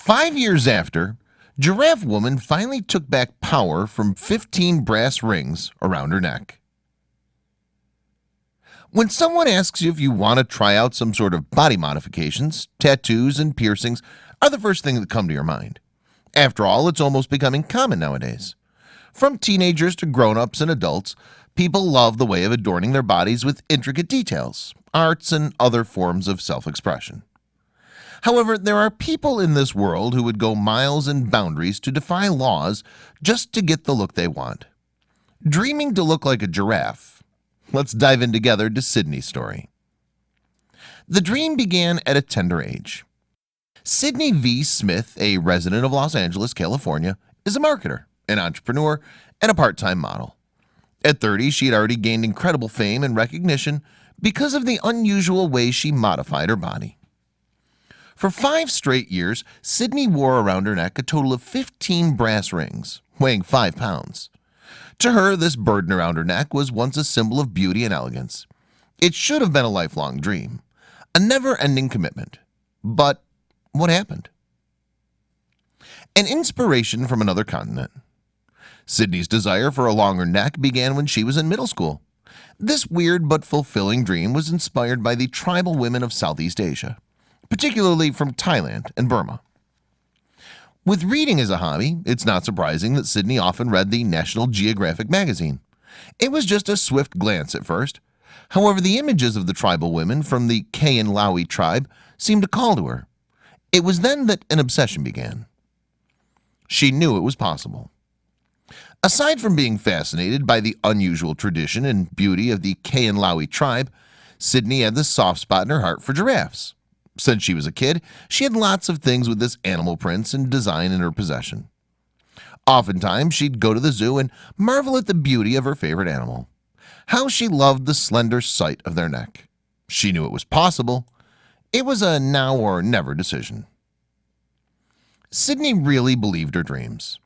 5 years after, Giraffe Woman finally took back power from 15 brass rings around her neck. When someone asks you if you want to try out some sort of body modifications, tattoos and piercings are the first thing that come to your mind. After all, it's almost becoming common nowadays. From teenagers to grown-ups and adults, people love the way of adorning their bodies with intricate details, arts, and other forms of self-expression. However, there are people in this world who would go miles and boundaries to defy laws just to get the look they want. Dreaming to look like a giraffe. Let's dive in together to Sydney's story. The dream began at a tender age. Sydney V. Smith, a resident of Los Angeles, California, is a marketer, an entrepreneur, and a part-time model. At 30, she had already gained incredible fame and recognition because of the unusual way she modified her body. For 5 straight years, Sydney wore around her neck a total of 15 brass rings, weighing 5 pounds. To her, this burden around her neck was once a symbol of beauty and elegance. It should have been a lifelong dream, a never-ending commitment. But what happened? An inspiration from another continent. Sydney's desire for a longer neck began when she was in middle school. This weird but fulfilling dream was inspired by the tribal women of Southeast Asia, particularly from Thailand and Burma. With reading as a hobby, it's not surprising that Sydney often read the National Geographic magazine. It was just a swift glance at first. However, the images of the tribal women from the Kayin tribe seemed to call to her. It was then that an obsession began. She knew it was possible. Aside from being fascinated by the unusual tradition and beauty of the Kayin tribe, Sydney had this soft spot in her heart for giraffes. Since she was a kid, she had lots of things with this animal prints and design in her possession. Oftentimes, she'd go to the zoo and marvel at the beauty of her favorite animal. How she loved the slender sight of their neck. She knew it was possible. It was a now or never decision. Sydney really believed her dreams.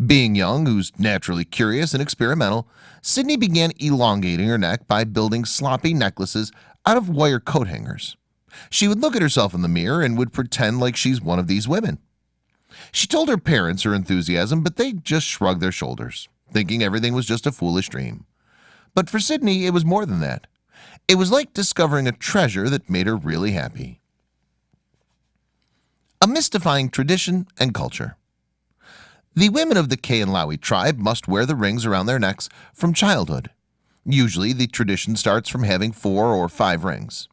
Being young, who's naturally curious and experimental, Sydney began elongating her neck by building sloppy necklaces out of wire coat hangers. She would look at herself in the mirror and would pretend like she's one of these women. She told her parents her enthusiasm, but they just shrugged their shoulders, thinking everything was just a foolish dream. But for Sydney, it was more than that. It was like discovering a treasure that made her really happy. A mystifying tradition and culture. The women of the Kayin tribe must wear the rings around their necks from childhood. Usually, the tradition starts from having 4 or 5 rings.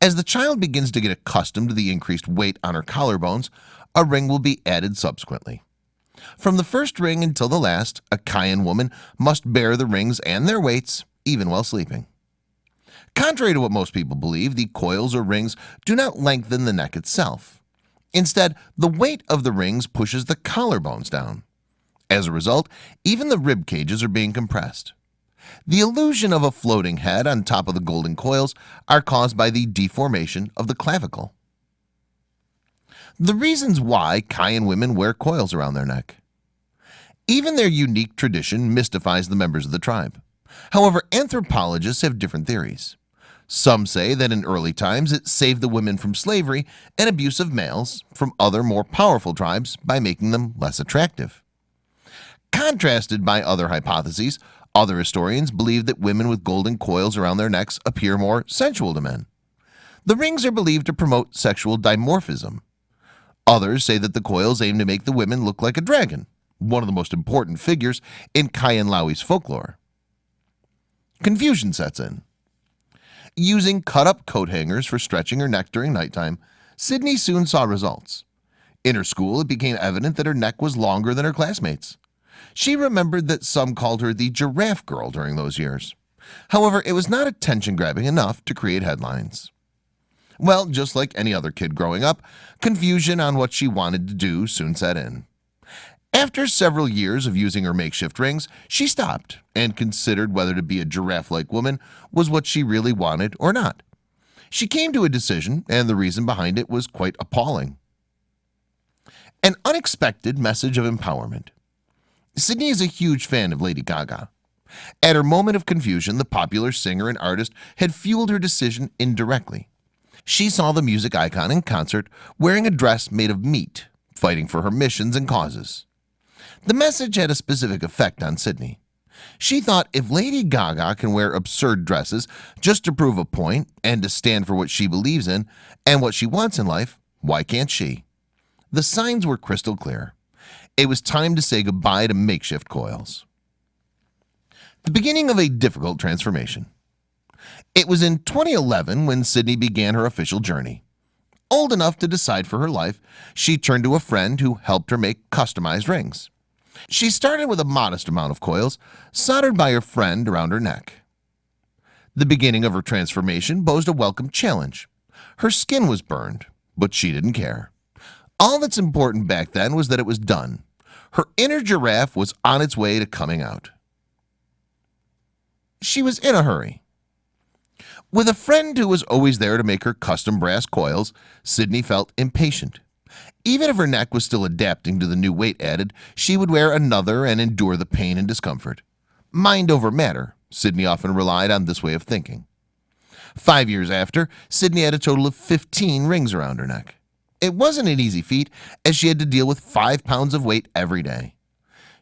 As the child begins to get accustomed to the increased weight on her collarbones, a ring will be added subsequently. From the first ring until the last, a Kayin woman must bear the rings and their weights, even while sleeping. Contrary to what most people believe, the coils or rings do not lengthen the neck itself. Instead, the weight of the rings pushes the collarbones down. As a result, even the rib cages are being compressed. The illusion of a floating head on top of the golden coils are caused by the deformation of the clavicle. The reasons why Kayin women wear coils around their neck. Even their unique tradition mystifies the members of the tribe. However, anthropologists have different theories. Some say that in early times it saved the women from slavery and abuse of males from other more powerful tribes by making them less attractive. Contrasted by other hypotheses, other historians believe that women with golden coils around their necks appear more sensual to men. The rings are believed to promote sexual dimorphism. Others say that the coils aim to make the women look like a dragon, one of the most important figures in Kayin folklore. Confusion sets in. Using cut-up coat hangers for stretching her neck during nighttime, Sydney soon saw results. In her school, it became evident that her neck was longer than her classmates. She remembered that some called her the Giraffe Girl during those years. However, it was not attention-grabbing enough to create headlines. Well, just like any other kid growing up, confusion on what she wanted to do soon set in. After several years of using her makeshift rings, she stopped and considered whether to be a giraffe-like woman was what she really wanted or not. She came to a decision, and the reason behind it was quite appalling. An unexpected message of empowerment. Sydney is a huge fan of Lady Gaga. At her moment of confusion, the popular singer and artist had fueled her decision indirectly. She saw the music icon in concert wearing a dress made of meat fighting for her missions and causes. The message had a specific effect on Sydney. She thought if Lady Gaga can wear absurd dresses just to prove a point and to stand for what she believes in and what she wants in life, why can't she? The signs were crystal clear. It was time to say goodbye to makeshift coils. The beginning of a difficult transformation. It was in 2011 when Sydney began her official journey. Old enough to decide for her life, she turned to a friend who helped her make customized rings. She started with a modest amount of coils, soldered by her friend around her neck. The beginning of her transformation posed a welcome challenge. Her skin was burned, but she didn't care. All that's important back then was that it was done. Her inner giraffe was on its way to coming out. She was in a hurry. With a friend who was always there to make her custom brass coils, Sydney felt impatient. Even if her neck was still adapting to the new weight added, she would wear another and endure the pain and discomfort. Mind over matter, Sydney often relied on this way of thinking. 5 years after, Sydney had a total of 15 rings around her neck. It wasn't an easy feat, as she had to deal with 5 pounds of weight every day.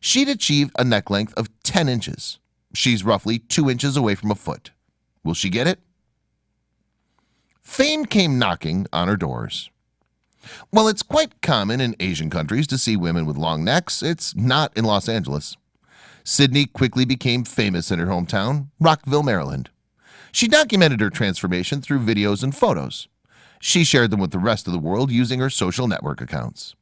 She'd achieved a neck length of 10 inches. She's roughly 2 inches away from a foot. Will she get it? Fame came knocking on her doors. While it's quite common in Asian countries to see women with long necks, it's not in Los Angeles. Sydney quickly became famous in her hometown, Rockville, Maryland. She documented her transformation through videos and photos. She shared them with the rest of the world using her social network accounts.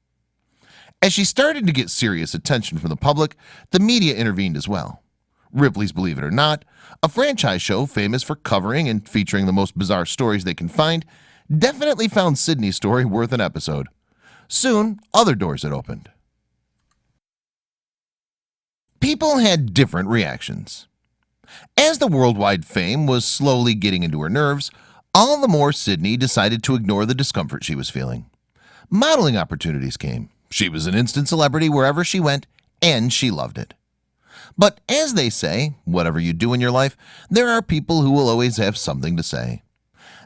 As she started to get serious attention from the public, the media intervened as well. Ripley's Believe It or Not, a franchise show famous for covering and featuring the most bizarre stories they can find, definitely found Sydney's story worth an episode. Soon, other doors had opened. People had different reactions. As the worldwide fame was slowly getting into her nerves, all the more Sydney decided to ignore the discomfort she was feeling. Modeling opportunities came. She was an instant celebrity wherever she went, and she loved it. But as they say, whatever you do in your life, there are people who will always have something to say.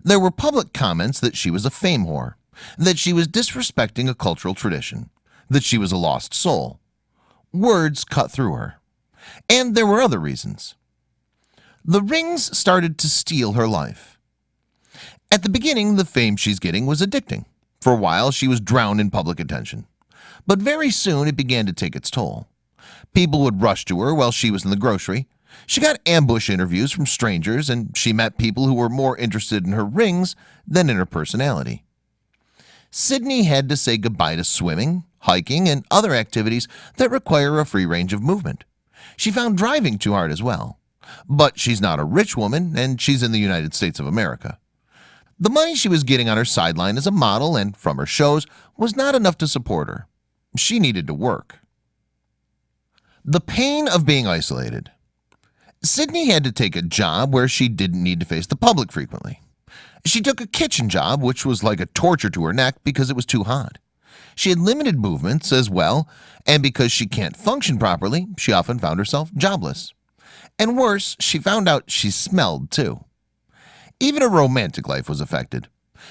There were public comments that she was a fame whore, that she was disrespecting a cultural tradition, that she was a lost soul. Words cut through her. And there were other reasons. The rings started to steal her life. At the beginning, the fame she's getting was addicting. For a while, she was drowned in public attention. But very soon, it began to take its toll. People would rush to her while she was in the grocery. She got ambush interviews from strangers, and she met people who were more interested in her rings than in her personality. Sydney had to say goodbye to swimming, hiking, and other activities that require a free range of movement. She found driving too hard as well. But she's not a rich woman, and she's in the United States of America. The money she was getting on her sideline as a model and from her shows was not enough to support her. She needed to work. The pain of being isolated. Sydney had to take a job where she didn't need to face the public frequently. She took a kitchen job, which was like a torture to her neck because it was too hot. She had limited movements as well, and because she can't function properly, she often found herself jobless. And worse, she found out she smelled too. Even her romantic life was affected.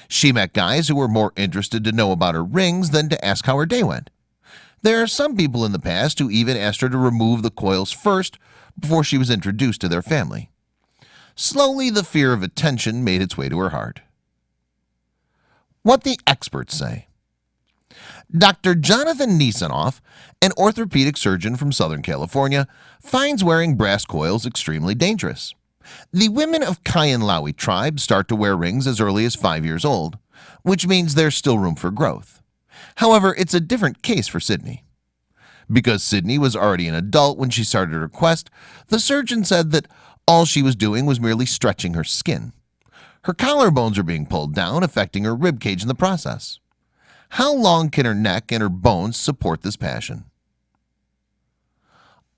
She met guys who were more interested to know about her rings than to ask how her day went. There are some people in the past who even asked her to remove the coils first before she was introduced to their family. Slowly, the fear of attention made its way to her heart. What the experts say. Dr. Jonathan Nisanoff, an orthopedic surgeon from Southern California, finds wearing brass coils extremely dangerous. The women of Kayan-Lawi tribe start to wear rings as early as 5 years old, which means there's still room for growth. However, it's a different case for Sydney. Because Sydney was already an adult when she started her quest, the surgeon said that all she was doing was merely stretching her skin. Her collarbones are being pulled down, affecting her ribcage in the process. How long can her neck and her bones support this passion?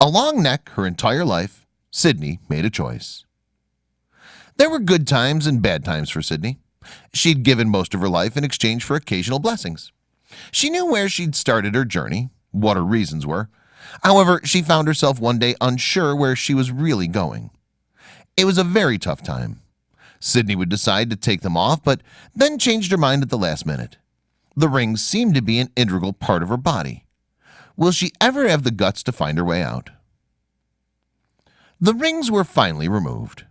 A long neck her entire life, Sydney made a choice. There were good times and bad times for Sydney. She'd given most of her life in exchange for occasional blessings. She knew where she'd started her journey, what her reasons were. However, she found herself one day unsure where she was really going. It was a very tough time. Sydney would decide to take them off, but then changed her mind at the last minute. The rings seem to be an integral part of her body. Will she ever have the guts to find her way out? The rings were finally removed.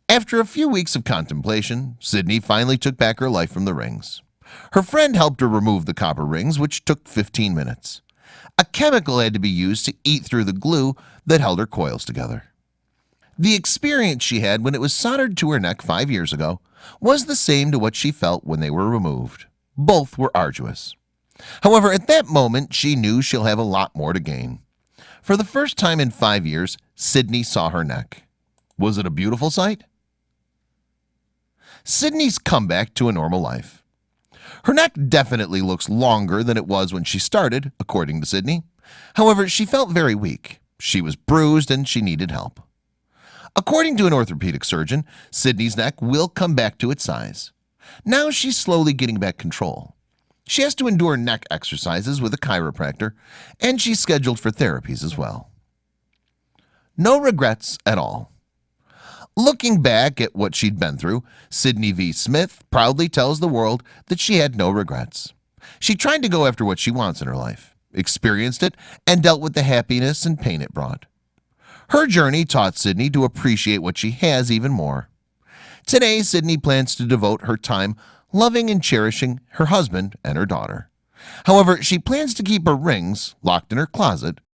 After a few weeks of contemplation, Sydney finally took back her life from the rings. Her friend helped her remove the copper rings, which took 15 minutes. A chemical had to be used to eat through the glue that held her coils together. The experience she had when it was soldered to her neck 5 years ago was the same to what she felt when they were removed. Both were arduous. However, at that moment, she knew she'll have a lot more to gain. For the first time in 5 years, Sydney saw her neck. Was it a beautiful sight? Sydney's comeback to a normal life. Her neck definitely looks longer than it was when she started, according to Sydney. However, she felt very weak. She was bruised and she needed help. According to an orthopedic surgeon, Sydney's neck will come back to its size. Now she's slowly getting back control. She has to endure neck exercises with a chiropractor, and she's scheduled for therapies as well. No regrets at all. Looking back at what she'd been through, Sydney V. Smith proudly tells the world that she had no regrets. She tried to go after what she wants in her life, experienced it, and dealt with the happiness and pain it brought. Her journey taught Sydney to appreciate what she has even more. Today, Sydney plans to devote her time loving and cherishing her husband and her daughter. However, she plans to keep her rings locked in her closet